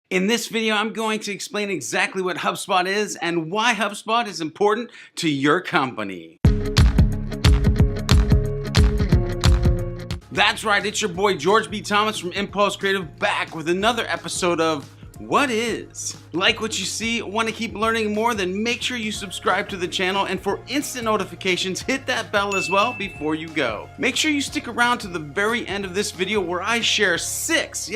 In this video, I'm going to explain exactly what HubSpot is and why HubSpot is important to your company. That's right, it's your boy George B. Thomas from Impulse Creative back with another episode of What Is? Like what you see, want to keep learning more? Then make sure you subscribe to the channel, and for instant notifications, hit that bell as well before you go. Make sure you stick around to the very end of this video where I share six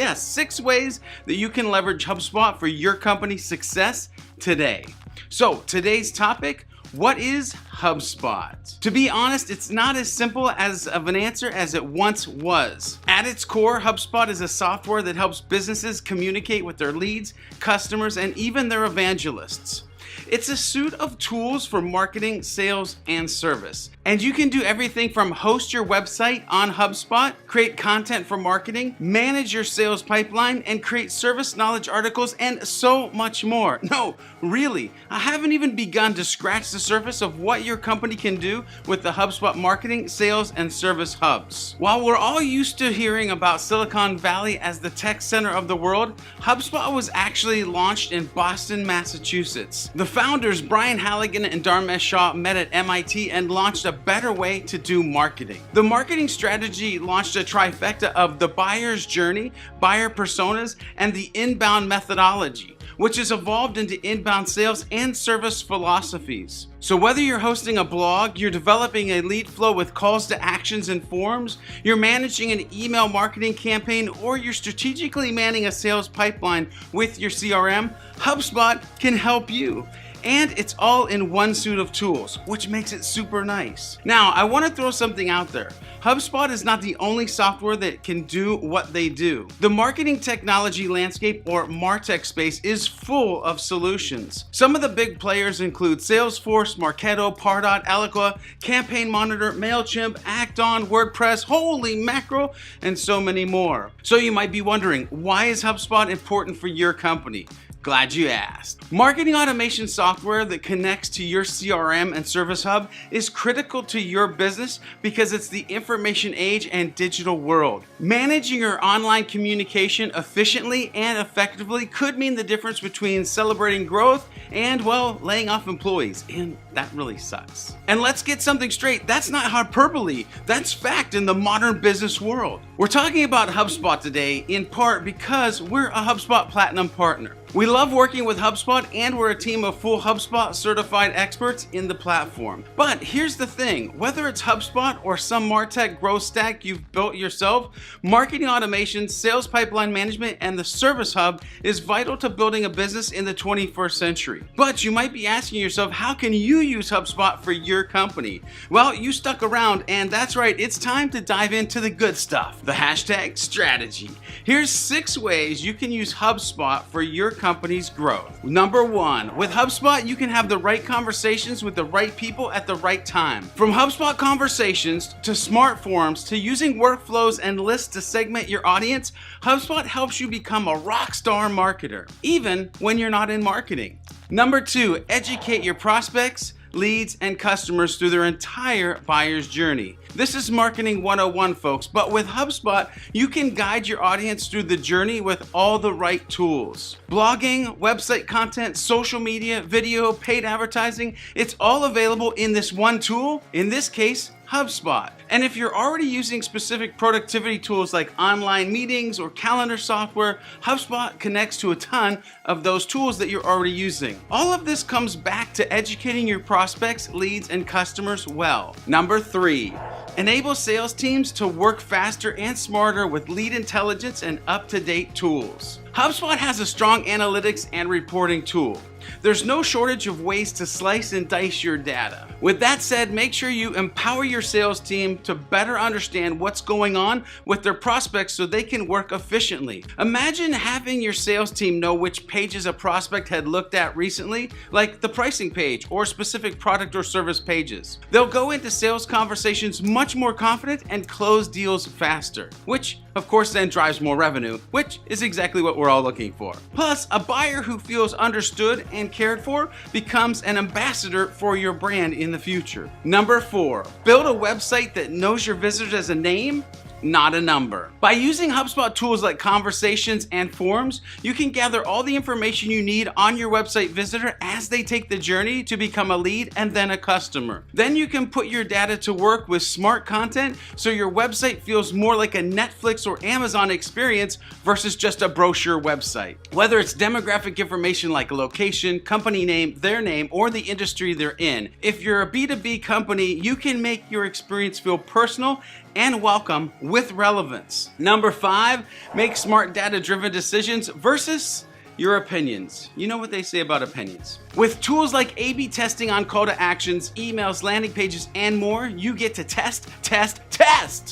ways that you can leverage HubSpot for your company's success today. So today's topic, what is HubSpot? To be honest, it's not as simple of an answer as it once was. At its core, HubSpot is a software that helps businesses communicate with their leads, customers, and even their evangelists. It's a suite of tools for marketing, sales, and service. And you can do everything from host your website on HubSpot, create content for marketing, manage your sales pipeline, and create service knowledge articles, and so much more. No, really, I haven't even begun to scratch the surface of what your company can do with the HubSpot marketing, sales, and service hubs. While we're all used to hearing about Silicon Valley as the tech center of the world, HubSpot was actually launched in Boston, Massachusetts. The founders, Brian Halligan and Dharmesh Shah, met at MIT and launched a better way to do marketing. The marketing strategy launched a trifecta of the buyer's journey, buyer personas, and the inbound methodology, which has evolved into inbound sales and service philosophies. So whether you're hosting a blog, you're developing a lead flow with calls to actions and forms, you're managing an email marketing campaign, or you're strategically manning a sales pipeline with your CRM, HubSpot can help you. And it's all in one suite of tools, which makes it super nice. Now, I want to throw something out there. HubSpot is not the only software that can do what they do. The marketing technology landscape, or Martech Space, is full of solutions. Some of the big players include Salesforce, Marketo, Pardot, Eloqua, Campaign Monitor, MailChimp, Acton, WordPress, holy mackerel, and so many more. So you might be wondering, why is HubSpot important for your company? Glad you asked. Marketing automation software that connects to your CRM and Service Hub is critical to your business because it's the information age and digital world. Managing your online communication efficiently and effectively could mean the difference between celebrating growth and, well, laying off employees, and that really sucks. And let's get something straight, that's not hyperbole, that's fact in the modern business world. We're talking about HubSpot today in part because we're a HubSpot Platinum partner. We love working with HubSpot, and we're a team of full HubSpot certified experts in the platform. But here's the thing, whether it's HubSpot or some MarTech growth stack you've built yourself, marketing automation, sales pipeline management, and the Service Hub is vital to building a business in the 21st century. But you might be asking yourself, how can you use HubSpot for your company? Well, you stuck around, and that's right, it's time to dive into the good stuff, the hashtag strategy. Here's 6 ways you can use HubSpot for your company's growth. Number 1, with HubSpot, you can have the right conversations with the right people at the right time. From HubSpot conversations to smart forums to using workflows and lists to segment your audience, HubSpot helps you become a rock star marketer, even when you're not in marketing. Number 2, educate your prospects, leads, and customers through their entire buyer's journey. This is marketing 101, folks, but with HubSpot, you can guide your audience through the journey with all the right tools. Blogging, website content, social media, video, paid advertising, it's all available in this one tool, in this case, HubSpot. And if you're already using specific productivity tools like online meetings or calendar software, HubSpot connects to a ton of those tools that you're already using. All of this comes back to educating your prospects, leads, and customers well. Number 3, enable sales teams to work faster and smarter with lead intelligence and up-to-date tools. HubSpot has a strong analytics and reporting tool. There's no shortage of ways to slice and dice your data. With that said, make sure you empower your sales team to better understand what's going on with their prospects so they can work efficiently. Imagine having your sales team know which pages a prospect had looked at recently, like the pricing page or specific product or service pages. They'll go into sales conversations much more confident and close deals faster, which of course then drives more revenue, which is exactly what we're all looking for. Plus, a buyer who feels understood and cared for becomes an ambassador for your brand in the future. Number 4, build a website that knows your visitors as a name not a number. By using HubSpot tools like conversations and forms, you can gather all the information you need on your website visitor as they take the journey to become a lead and then a customer. Then you can put your data to work with smart content so your website feels more like a Netflix or Amazon experience versus just a brochure website. Whether it's demographic information like location, company name, their name, or the industry they're in, if you're a B2B company, you can make your experience feel personal and welcome with relevance. Number 5, make smart data-driven decisions versus your opinions. You know what they say about opinions. With tools like A/B testing on call to actions, emails, landing pages, and more, you get to test.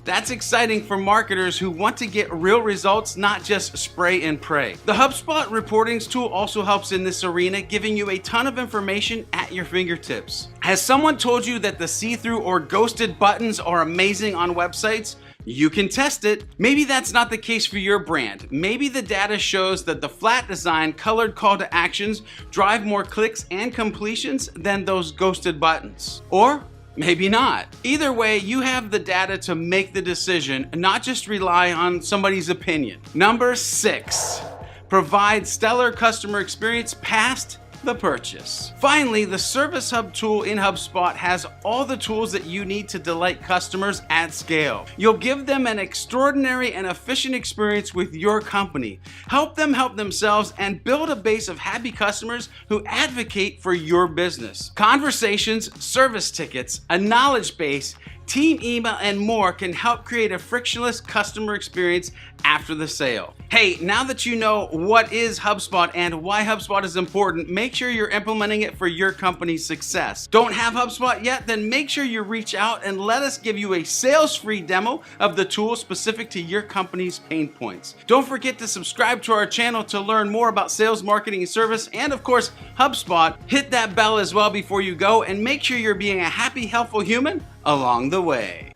That's exciting for marketers who want to get real results, not just spray and pray. The HubSpot reportings tool also helps in this arena, giving you a ton of information at your fingertips. Has someone told you that the see-through or ghosted buttons are amazing on websites? You can test it. Maybe that's not the case for your brand. Maybe the data shows that the flat design, colored call to actions drive more clicks and completions than those ghosted buttons. Or maybe not. Either way, you have the data to make the decision, not just rely on somebody's opinion. Number 6, provide stellar customer experience past the purchase. Finally, the Service Hub tool in HubSpot has all the tools that you need to delight customers at scale. You'll give them an extraordinary and efficient experience with your company. Help them help themselves and build a base of happy customers who advocate for your business. Conversations, service tickets, a knowledge base, team email, and more can help create a frictionless customer experience after the sale. Hey, now that you know what is HubSpot and why HubSpot is important, make sure you're implementing it for your company's success. Don't have HubSpot yet? Then make sure you reach out and let us give you a sales-free demo of the tool specific to your company's pain points. Don't forget to subscribe to our channel to learn more about sales, marketing, and service, and of course, HubSpot. Hit that bell as well before you go, and make sure you're being a happy, helpful human along the way.